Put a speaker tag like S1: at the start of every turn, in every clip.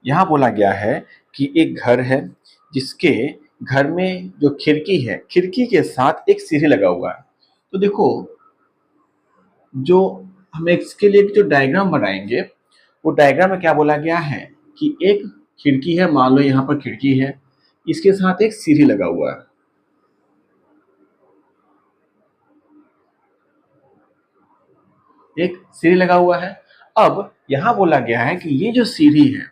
S1: यहाँ बोला गया है कि एक घर है जिसके घर में जो खिड़की है, खिड़की के साथ एक सीढ़ी लगा हुआ है। तो देखो, जो हम इसके लिए जो डायग्राम बनाएंगे, वो डायग्राम में क्या बोला गया है कि एक खिड़की है, मान लो यहाँ पर खिड़की है, इसके साथ एक सीढ़ी लगा हुआ है। एक सीढ़ी लगा हुआ है। अब यहाँ बोला गया है कि ये जो सीढ़ी है,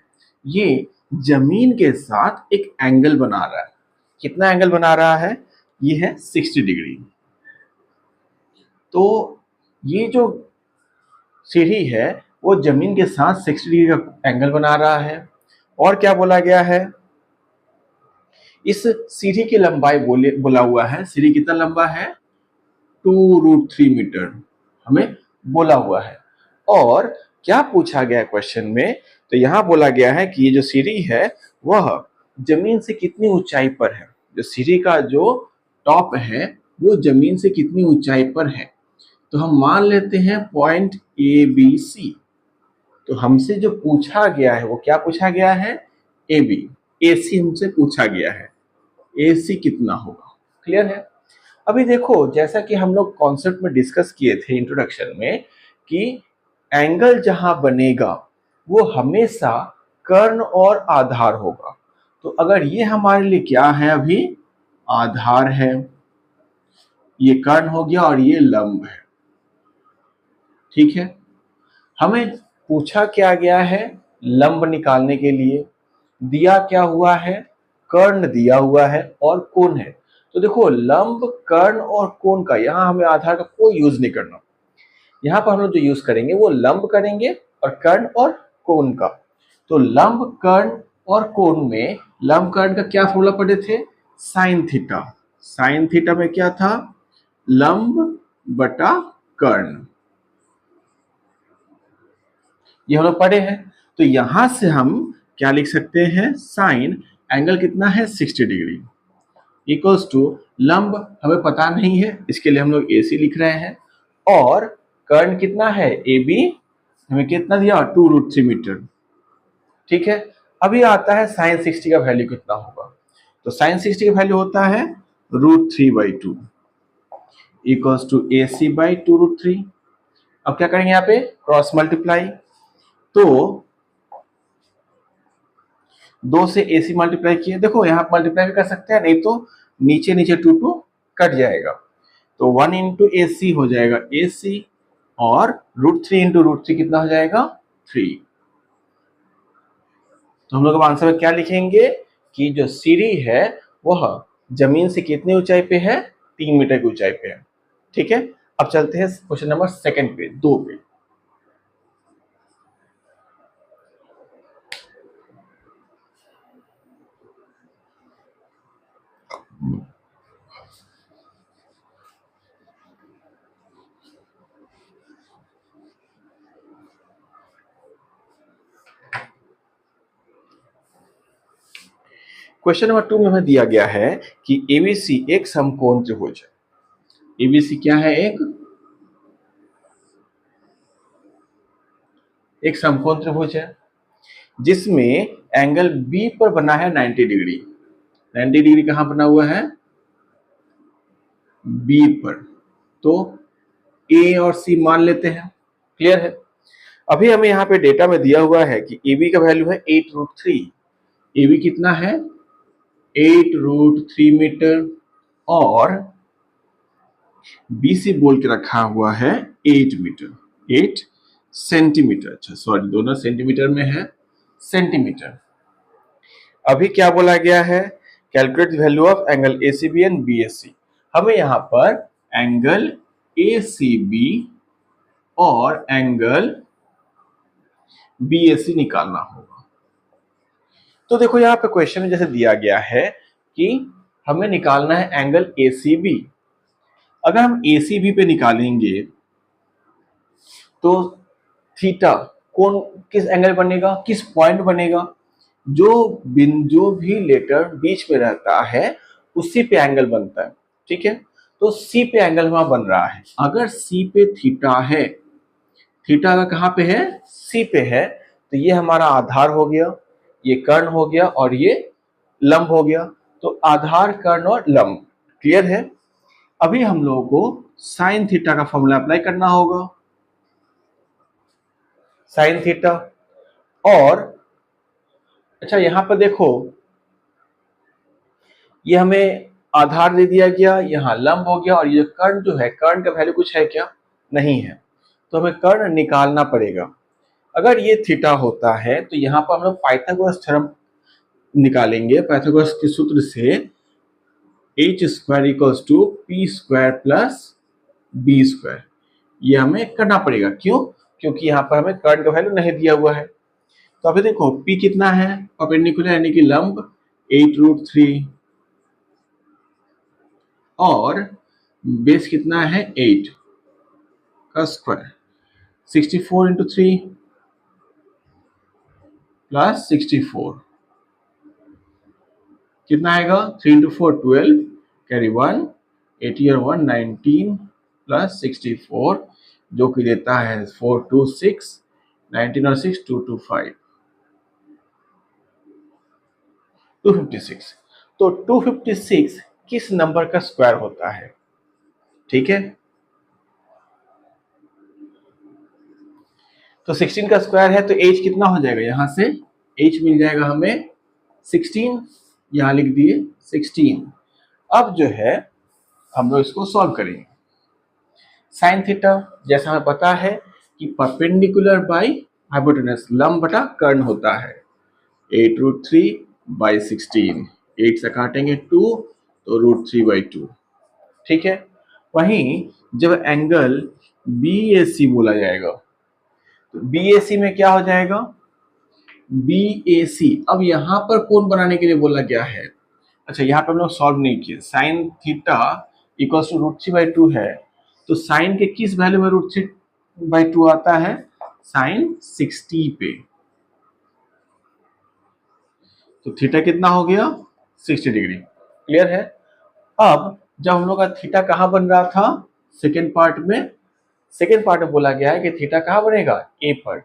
S1: ये जमीन के साथ एक एंगल बना रहा है। कितना एंगल बना रहा है? ये है 60 डिग्री। तो ये जो सीढ़ी है वो जमीन के साथ 60 डिग्री का एंगल बना रहा है। और क्या बोला गया है? इस सीढ़ी की लंबाई बोला हुआ है, सीढ़ी कितना लंबा है? 2√3 मीटर हमें बोला हुआ है। और क्या पूछा गया क्वेश्चन में? तो यहाँ बोला गया है कि ये जो सीढ़ी है वह जमीन से कितनी ऊंचाई पर है। जो सीढ़ी का जो टॉप है वो जमीन से कितनी ऊंचाई पर है। तो हम मान लेते हैं पॉइंट ABC। तो हमसे जो पूछा गया है वो क्या पूछा गया है? AB। AC हमसे पूछा गया है, AC कितना होगा। क्लियर है? अभी देखो, जैसा कि हम लोग कॉन्सेप्ट में डिस्कस किए थे इंट्रोडक्शन में, कि एंगल जहां बनेगा वो हमेशा कर्ण और आधार होगा। तो अगर ये हमारे लिए क्या है? अभी आधार है, ये कर्ण हो गया और ये लंब है। ठीक है, हमें पूछा क्या गया है? लंब निकालने के लिए। दिया क्या हुआ है? कर्ण दिया हुआ है और कोण है। तो देखो, लंब, कर्ण और कोण का यहाँ हमें आधार का कोई यूज नहीं करना। यहाँ पर हम लोग जो यूज करेंगे वो लंब करेंगे और कर्ण और कोण का। तो लंब, कर्ण और कोण में लंब कर्ण का क्या फॉर्मूला पढ़े थे? Sine theta. साइन थीटा में क्या था? लंब बटा कर्ण। ये हम लोग पढ़े हैं। तो यहां से हम क्या लिख सकते हैं? साइन एंगल कितना है? 60 डिग्री इक्वल्स टू लंब हमें पता नहीं है, इसके लिए हम लोग AC लिख रहे हैं। और कर्ण कितना है? AB हमें कितना दिया? 2√3 मीटर। ठीक है, अभी आता है साइन 60 का वैल्यू कितना होगा। तो साइन 60 का वैल्यू होता है √3/2 इक्वल्स टू AC/2√3। अब क्या करेंगे? यहाँ पे क्रॉस मल्टीप्लाई। तो 2 से AC मल्टीप्लाई किए। देखो, यहाँ मल्टीप्लाई भी कर सकते हैं, नहीं तो नीचे नीचे 2 कट जाएगा। तो 1 इंटू AC हो जाएगा AC, और √3 इंटू √3 कितना हो जाएगा? 3। तो हम लोग अब आंसर में क्या लिखेंगे कि जो सीढ़ी है वह जमीन से कितनी ऊंचाई पे है? 3 मीटर की ऊंचाई पे है। ठीक है, अब चलते हैं क्वेश्चन नंबर 2 पे, 2 पे। क्वेश्चन नंबर 2 में हमें दिया गया है कि ABC एक समकोण त्रिभुज है। ABC क्या है? एक समकोण त्रिभुज है जिसमें एंगल B पर बना है 90 डिग्री। 90 डिग्री कहां बना हुआ है? B पर। तो A और C मान लेते हैं। क्लियर है? अभी हमें यहाँ पे डेटा में दिया हुआ है कि AB का वैल्यू है 8√3। AB कितना है? 8√3 मीटर। और BC बोल के रखा हुआ है 8 मीटर, 8 सेंटीमीटर। अच्छा सॉरी, दोनों सेंटीमीटर में है, सेंटीमीटर। अभी क्या बोला गया है? Calculate value of angle ACB and BSC। हमें यहाँ पर एंगल ACB और एंगल BSC निकालना होगा। तो देखो, यहाँ पे क्वेश्चन में जैसे दिया गया है कि हमें निकालना है एंगल ACB। अगर हम ACB पे निकालेंगे तो थीटा कौन किस एंगल बनेगा, किस पॉइंट बनेगा? जो भी लेटर बीच में रहता है उसी पे एंगल बनता है। ठीक है, तो C पे एंगल वहां बन रहा है। अगर C पे थीटा है, थीटा का कहां पे है? C पे है, तो ये हमारा आधार हो गया, ये कर्ण हो गया और ये लंब हो गया। तो आधार, कर्ण और लंब। क्लियर है? अभी हम लोगों को साइन थीटा का फॉर्मूला अप्लाई करना होगा। साइन थीटा, और अच्छा यहां पर देखो, ये हमें आधार दे दिया गया, यहाँ लंब हो गया, और ये कर्ण जो है, कर्ण का वैल्यू कुछ है क्या? नहीं है। तो हमें कर्ण निकालना पड़ेगा। अगर ये थीटा होता है तो यहाँ पर हम लोग पाइथागोरस थ्योरम निकालेंगे। पाइथागोरस के सूत्र से h square equals to p square plus b square, ये हमें करना पड़ेगा। क्यों? क्योंकि यहाँ पर हमें कर्ण का वैल्यू नहीं दिया हुआ है। तो अभी देखो p कितना है, परपेंडिकुलर यानी कि लंब 8√3, और बेस कितना है 8 का स्क्वायर, 64 इंटू 3 प्लस 64 कितना आएगा? 3 इंटू 4 12, कैरी 1, 80 और 1 19 प्लस 64 जो कि देता है 4 2 6, 19 और 6 2 2 5, 256। तो 256 किस नंबर का स्क्वायर होता है? ठीक है, तो 16 का स्क्वायर है तो h कितना हो जाएगा? यहां से h मिल जाएगा हमें 16, यहां लिख दिए 16। अब जो है हम लोग इसको सॉल्व करेंगे। साइन थीटा जैसा हमें पता है कि परपेंडिकुलर बाई हाइपोटेनस, लंब बटा कर्ण होता है। 8√3 बाई 16, 8 से काटेंगे 2 तो √3/2। ठीक है, वहीं जब एंगल BAC बोला जाएगा तो BAC में क्या हो जाएगा? BAC, अब यहां पर कोण बनाने के लिए बोला गया है। अच्छा यहाँ पे हम लोग सॉल्व नहीं किए। साइन थीटा इक्वल्स टू √3/2 है, तो साइन के किस वैल्यू में √3/2 आता है? साइन 60 पे। तो थीटा कितना हो गया? 60 डिग्री। क्लियर है? अब जब हम लोग का थीटा कहाँ बन रहा था? सेकेंड पार्ट में। सेकेंड पार्ट में बोला गया है कि थीटा कहाँ बनेगा? ए पर।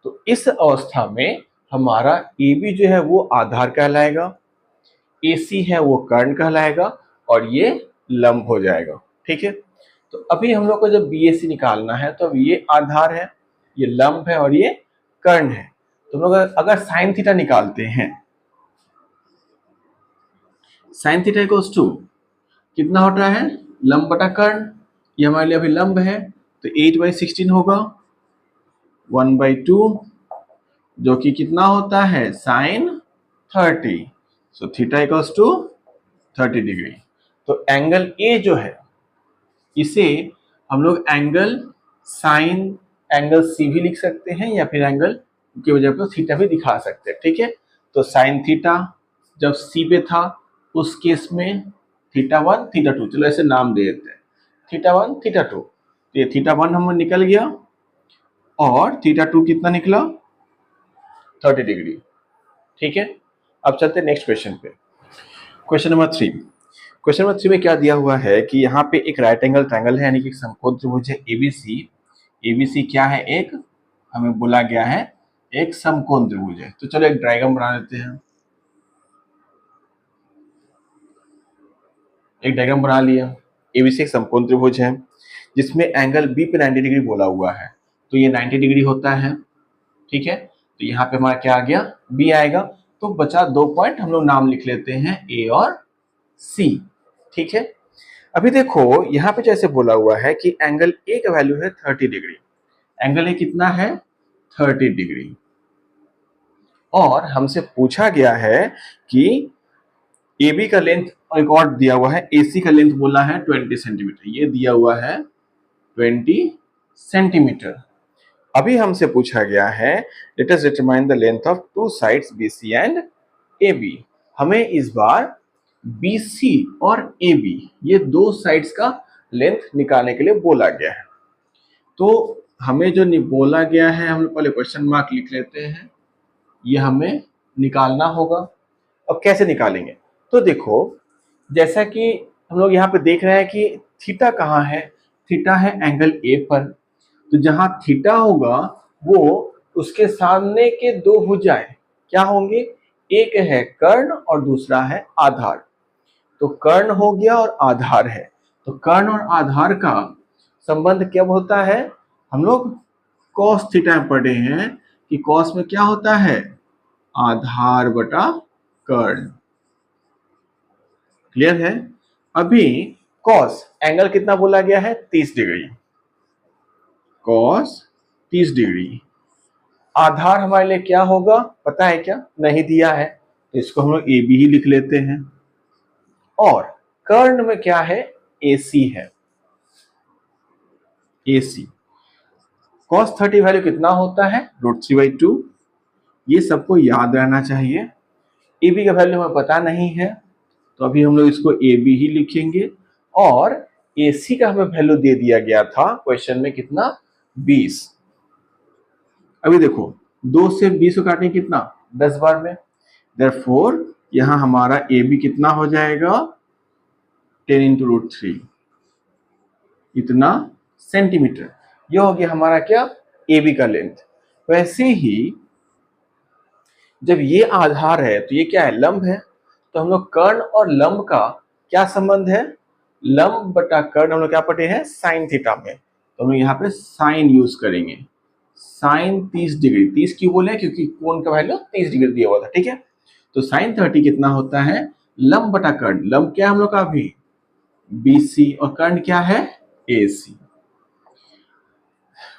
S1: तो इस अवस्था में हमारा ए बी जो है वो आधार कहलाएगा, AC है वो कर्ण कहलाएगा, और ये लंब हो जाएगा। ठीक है, तो अभी हम लोग को जब BAC निकालना है तो अब ये आधार है, ये लंब है और ये कर्ण है। तो हम लोग अगर साइन थीटा निकालते हैं, साइन थीटा इक्वल्स टू कितना हो रहा है? लंब बटा कर्ण, ये हमारे लिए अभी लंब है, तो 8/16 होगा 1/2, जो कि कितना होता है? Sine 30। So theta equals to 30 degree. तो एंगल ए जो है इसे हम लोग एंगल साइन एंगल सी भी लिख सकते हैं, या फिर एंगल की वजह पर थीटा भी दिखा सकते हैं। ठीक है, तो साइन थीटा जब सी पे था उस केस में थीटा 1 थीटा 2, चलो ऐसे नाम दे देते हैं, थीटा 1 थीटा 2। तो ये थीटा 1 हमें निकल गया और थीटा 2 कितना निकला? 30 डिग्री। ठीक है, अब चलते हैं नेक्स्ट क्वेश्चन पे। Question number 3। क्वेश्चन नंबर 3 में क्या दिया हुआ है कि यहाँ पे एक राइट एंगल ट्रायंगल है, यानी कि समकोण त्रिभुज है ABC। ABC क्या है? एक, हमें बोला गया है एक समकोण त्रिभुज है। तो चलो एक डायग्राम बना लेते हैं। एक डायग्राम बना लिया। ABC एक समकोण त्रिभुज है जिसमें एंगल B पे 90 डिग्री बोला हुआ है, तो ये 90 डिग्री होता है। ठीक है, तो यहाँ पे हमारा क्या आ गया? B आएगा। तो बचा 2 पॉइंट, हम लोग नाम लिख लेते हैं A और C। ठीक है, अभी देखो यहाँ पे जैसे बोला हुआ है कि एंगल A का वैल्यू है 30 डिग्री। एंगल A कितना है? 30 डिग्री। और हमसे पूछा गया है कि AB का लेंथ, एक और दिया हुआ है AC का लेंथ बोला है 20 सेंटीमीटर, ये दिया हुआ है 20 सेंटीमीटर। अभी हमसे पूछा गया है let us determine the length of two sides BC and AB। हमें इस बार BC और AB ये दो साइड्स का लेंथ निकालने के लिए बोला गया है। तो हमें जो बोला गया है, हम लोग पहले क्वेश्चन मार्क लिख लेते हैं, ये हमें निकालना होगा। अब कैसे निकालेंगे? तो देखो जैसा कि हम लोग यहाँ पे देख रहे हैं कि थीटा कहाँ है? थीटा है एंगल A पर। तो जहां थीटा होगा वो उसके सामने के दो भुजाएं क्या होंगे? एक है कर्ण और दूसरा है आधार। तो कर्ण हो गया और आधार है, तो कर्ण और आधार का संबंध कब होता है? हम लोग कॉस थीटा में पढ़े हैं कि कॉस में क्या होता है? आधार बटा कर्ण। क्लियर है? अभी कॉस एंगल कितना बोला गया है? 30 डिग्री। Cos 30 degree. आधार हमारे लिए क्या होगा पता है क्या? नहीं दिया है, तो इसको हम लोग ए बी ही लिख लेते हैं। और कर्ण में क्या है? AC है, AC। cos 30 वैल्यू कितना होता है? √3/2। ये सबको याद रहना चाहिए। AB का वैल्यू हमें पता नहीं है, तो अभी हम लोग इसको AB ही लिखेंगे। और AC का हमें वैल्यू दे दिया गया था क्वेश्चन में, कितना? 20। अभी देखो 2 से 20 को काटें कितना? 10 बार में। देयरफॉर यहां हमारा AB कितना हो जाएगा? 10 इंटू √3, इतना सेंटीमीटर। ये हो गया हमारा क्या? AB का लेंथ। वैसे ही जब ये आधार है तो ये क्या है? लंब है। तो हम लोग कर्ण और लंब का क्या संबंध है? लंब बटा कर्ण हम लोग क्या पढ़े हैं? साइन थीटा में। तो हम लोग यहाँ पे साइन यूज करेंगे। साइन 30 डिग्री, 30 क्यों बोले? क्योंकि कोण का वैल्यू 30 डिग्री दिया हुआ था। ठीक है, तो साइन 30 कितना होता है? लंब बटा कर्ण। लंब क्या है हम लोग का अभी? BC, और कर्ण क्या है? AC।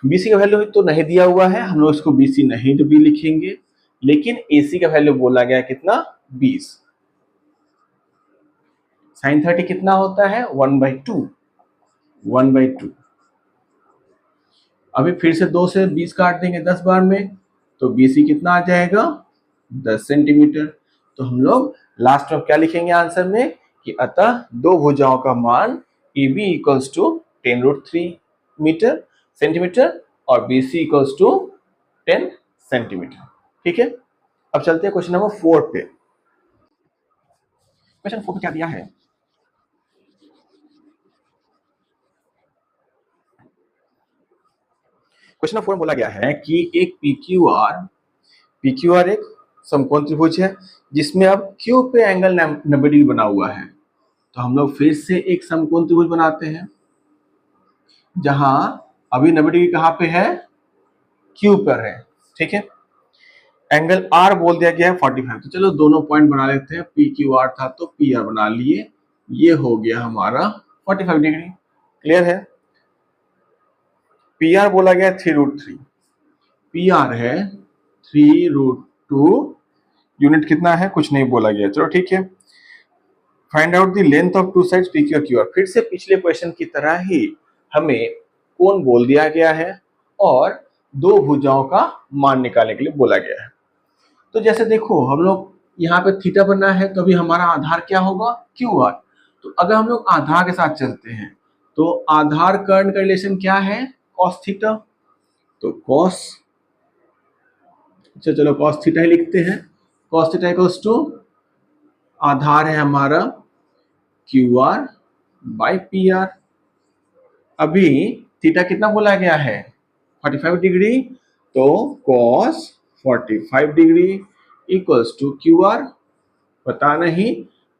S1: BC का वैल्यू तो नहीं दिया हुआ है, हम लोग इसको BC नहीं तो B लिखेंगे, लेकिन AC का वैल्यू बोला गया कितना? 20। साइन 30 कितना होता है? 1/2। 1/2। अभी फिर से 2 से 20 काट देंगे 10 बार में, तो BC कितना आ जाएगा? 10 सेंटीमीटर। तो हम लोग लास्ट में क्या लिखेंगे आंसर में कि अतः दो भुजाओं का मान AB equals to 10√3 metre centimetre और BC इक्वल्स टू 10 सेंटीमीटर। ठीक है, अब चलते हैं क्वेश्चन नंबर 4 पे। क्वेश्चन 4 पे क्या दिया है? क्वेश्चन नंबर 4 में बोला गया है कि एक PQR एक समकोण त्रिभुज है जिसमें अब Q पे एंगल 90 डिग्री बना हुआ है। तो हम लोग फिर से एक समकोण त्रिभुज बनाते हैं जहां अभी 90 डिग्री कहां पे है? Q पर है। ठीक है, एंगल R बोल दिया गया है 45। तो चलो दोनों पॉइंट बना लेते हैं। PQR था तो PR बना लिए, ये हो गया हमारा 45 डिग्री। क्लियर है? PR बोला गया 3√3। PR है 3√2। यूनिट कितना है? कुछ नहीं बोला गया। चलो ठीक है। Find out the length of two sides PQ और QR। फिर से पिछले क्वेश्चन की तरह ही हमें कोण बोल दिया गया है और दो भुजाओं का मान निकालने के लिए बोला गया है। तो जैसे देखो हम लोग यहाँ पे थीटा बना है, तो अभी हमारा आधार क्या होगा? QR। तो अगर हम लोग आधार के साथ चलते हैं तो आधार कर्ण का रिलेशन क्या है? Cos theta. तो कॉस, चलो कॉस थीटा ही लिखते हैं। कॉस थीटा इक्वल्स टू आधार है हमारा QR बाई PR। अभी थीटा कितना बोला गया है? 45 डिग्री। तो cos 45 degree equals to QR, पता नहीं,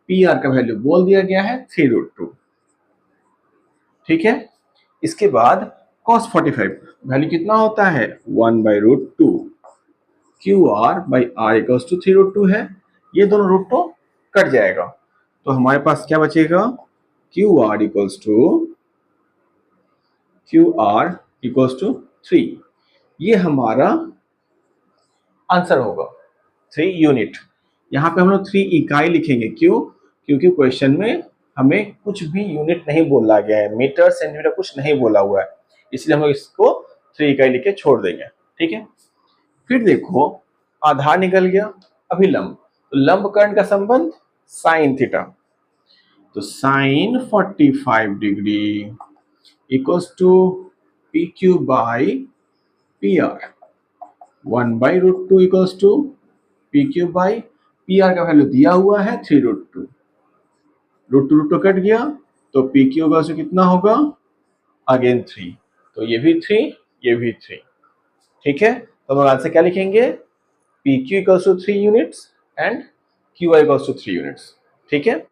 S1: PR का वैल्यू बोल दिया गया है 3√2। ठीक है, इसके बाद cos 45 वैल्यू कितना होता है? 1/√2। QR by R equals to 3√2 है। ये दोनों √2 कट जाएगा, तो हमारे पास क्या बचेगा? QR equals to 3। ये हमारा आंसर होगा 3 यूनिट। यहाँ पे हम लोग 3 इकाई लिखेंगे। क्यों? क्योंकि क्वेश्चन में हमें कुछ भी यूनिट नहीं बोला गया है, मीटर सेंटीमीटर कुछ नहीं बोला हुआ है, इसलिए हम लोग इसको 3 इकाई लिख के छोड़ देंगे। ठीक है, फिर देखो आधार निकल गया। अभी लंब, तो लंब कर्ण का संबंध साइन थीटा। तो sine 45 degree equals to PQ by PR। 1/√2 equals to PQ by PR का वैल्यू दिया हुआ है 3√2। √2 कट गया, तो PQ का कितना होगा? अगेन 3। तो ये भी 3, ये भी 3। ठीक है, तो हम आंसर क्या लिखेंगे? PQ equals to 3 units and QI equals to 3 units. ठीक है।